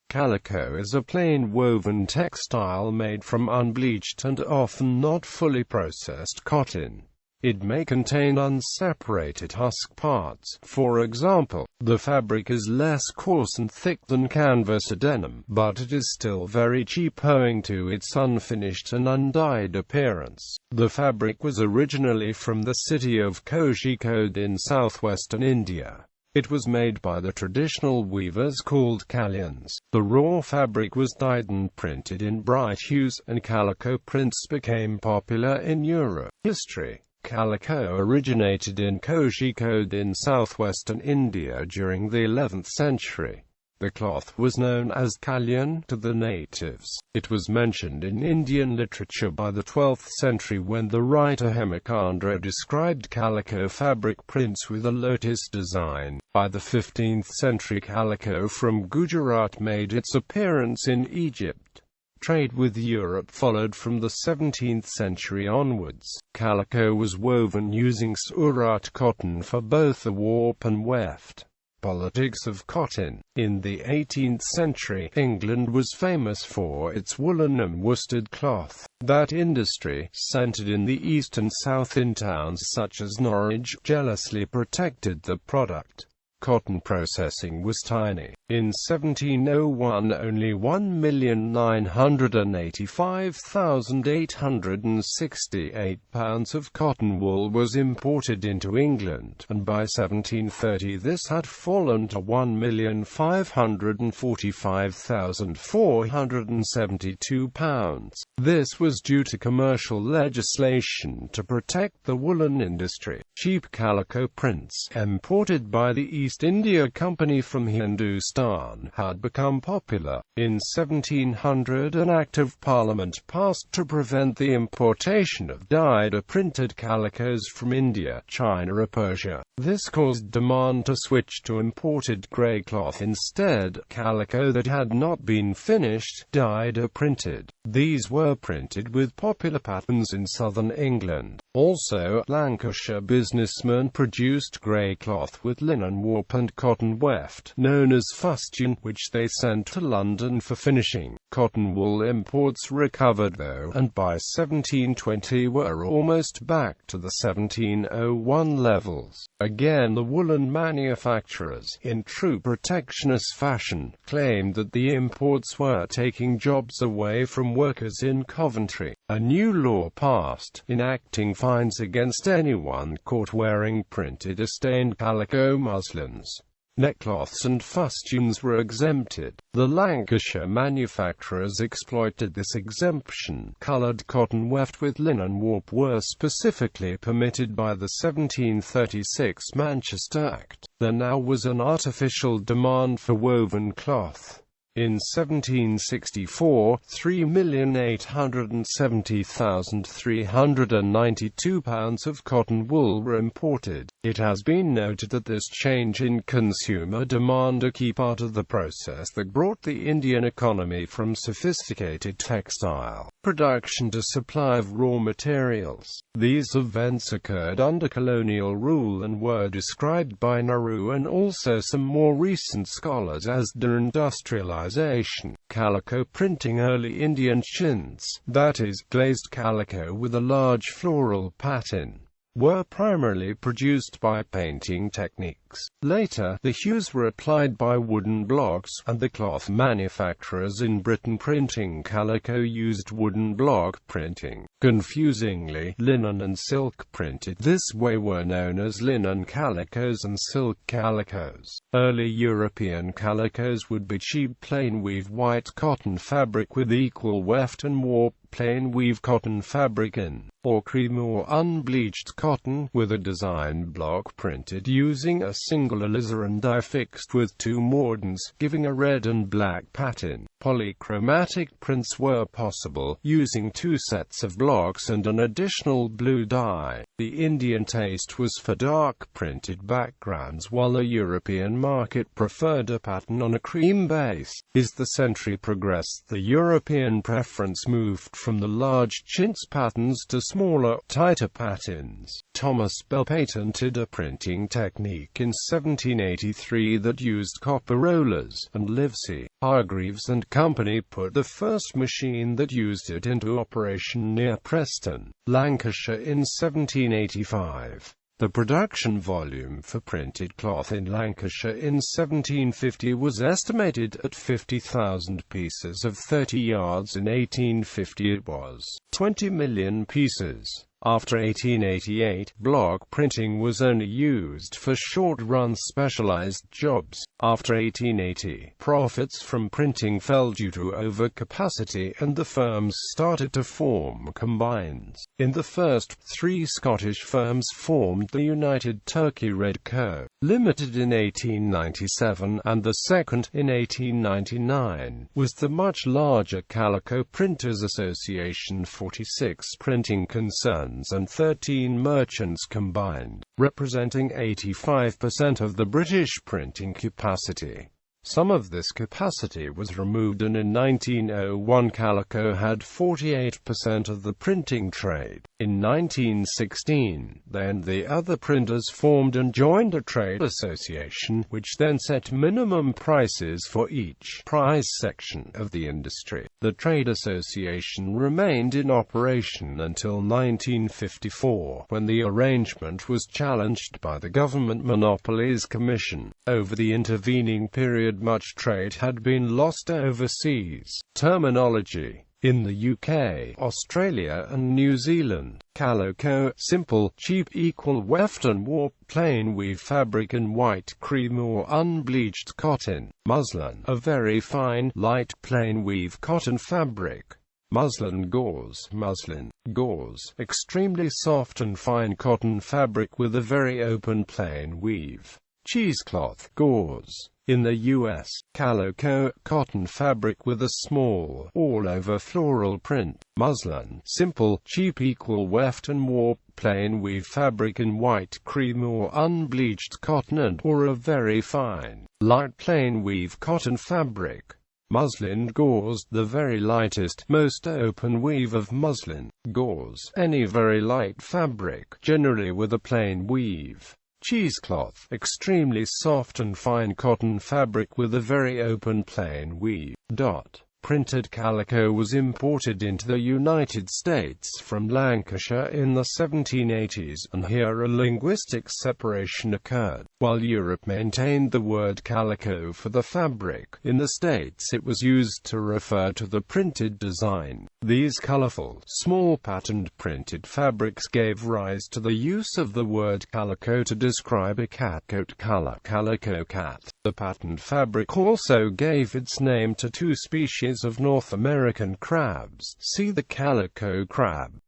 Calico is a plain woven textile made from unbleached and often not fully processed cotton. It may contain unseparated husk parts. For example, the fabric is less coarse and thick than canvas or denim, but it is still very cheap owing to its unfinished and undyed appearance. The fabric was originally from the city of Kozhikode in southwestern India. It was made by the traditional weavers called Calians. The raw fabric was dyed and printed in bright hues, and calico prints became popular in Europe. History. Calico originated in Kozhikode in southwestern India during the 11th century. The cloth was known as Kalyan to the natives. It was mentioned in Indian literature by the 12th century when the writer Hemachandra described calico fabric prints with a lotus design. By the 15th century, calico from Gujarat made its appearance in Egypt. Trade with Europe followed from the 17th century onwards. Calico was woven using Surat cotton for both the warp and weft. Politics of cotton. In the 18th century, England was famous for its woolen and worsted cloth. That industry, centered in the east and south in towns such as Norwich, jealously protected the product. Cotton processing was tiny. In 1701 only 1,985,868 pounds of cotton wool was imported into England, and by 1730 this had fallen to 1,545,472 pounds. This was due to commercial legislation to protect the woolen industry. Cheap calico prints, imported by the East India Company from Hindustan, had become popular. In 1700 an Act of Parliament passed to prevent the importation of dyed or printed calicos from India, China or Persia. This caused demand to switch to imported grey cloth instead, calico that had not been finished, dyed or printed. These were printed with popular patterns in southern England. Also, Lancashire businessmen produced grey cloth with linen warp and cotton weft, known as fustian, which they sent to London for finishing. Cotton wool imports recovered though, and by 1720 were almost back to the 1701 levels. Again, the woolen manufacturers, in true protectionist fashion, claimed that the imports were taking jobs away from workers in Coventry. A new law passed, enacting fines against anyone caught wearing printed or stained calico muslins. Neckcloths and fustians were exempted. The Lancashire manufacturers exploited this exemption. Coloured cotton weft with linen warp were specifically permitted by the 1736 Manchester Act. There now was an artificial demand for woven cloth. In 1764, 3,870,392 pounds of cotton wool were imported. It has been noted that this change in consumer demand a key part of the process that brought the Indian economy from sophisticated textile production to supply of raw materials. These events occurred under colonial rule and were described by Nehru and also some more recent scholars as deindustrialization. Calico printing. Early Indian chintz, that is, glazed calico with a large floral pattern, were primarily produced by painting techniques. Later, the hues were applied by wooden blocks, and the cloth manufacturers in Britain printing calico used wooden block printing. Confusingly, linen and silk printed this way were known as linen calicos and silk calicos. Early European calicos would be cheap plain weave white cotton fabric with equal weft and warp, plain weave cotton fabric in, or cream or unbleached cotton, with a design block printed using a single alizarin die fixed with two mordants, giving a red and black pattern. Polychromatic prints were possible, using two sets of blocks and an additional blue dye. The Indian taste was for dark printed backgrounds, while the European market preferred a pattern on a cream base. As the century progressed, the European preference moved from the large chintz patterns to smaller, tighter patterns. Thomas Bell patented a printing technique in 1783 that used copper rollers, and Livesey, Hargreaves and Company put the first machine that used it into operation near Preston, Lancashire in 1785. The production volume for printed cloth in Lancashire in 1750 was estimated at 50,000 pieces of 30 yards. In 1850 it was 20 million pieces. After 1888, block printing was only used for short-run specialized jobs. After 1880, profits from printing fell due to overcapacity and the firms started to form combines. In the first, 3 Scottish firms formed the United Turkey Red Co. Limited in 1897, and the second, in 1899, was the much larger Calico Printers Association. 46 printing concerns and 13 merchants combined, representing 85% of the British printing capacity. Some of this capacity was removed, and in 1901 Calico had 48% of the printing trade. In 1916, then the other printers formed and joined a trade association, which then set minimum prices for each price section of the industry. The trade association remained in operation until 1954, when the arrangement was challenged by the Government Monopolies Commission. Over the intervening period, much trade had been lost overseas. Terminology. In the UK, Australia and New Zealand, calico, simple, cheap wefton warp, plain weave fabric, and white cream or unbleached cotton. Muslin, a very fine, light, plain weave cotton fabric. Muslin gauze, extremely soft and fine cotton fabric with a very open plain weave. Cheesecloth, gauze. In the U.S., calico, cotton fabric with a small, all-over floral print. Muslin, simple, cheap wefton warp, plain weave fabric in white cream or unbleached cotton or a very fine, light plain weave cotton fabric. Muslin gauze, the very lightest, most open weave of muslin. Gauze, any very light fabric, generally with a plain weave. Cheesecloth, extremely soft and fine cotton fabric with a very open plain weave. Printed calico was imported into the United States from Lancashire in the 1780s, and here a linguistic separation occurred. While Europe maintained the word calico for the fabric, in the States it was used to refer to the printed design. These colorful, small patterned printed fabrics gave rise to the use of the word calico to describe a cat coat color, calico cat. The patterned fabric also gave its name to 2 species of North American crabs. See the calico crab.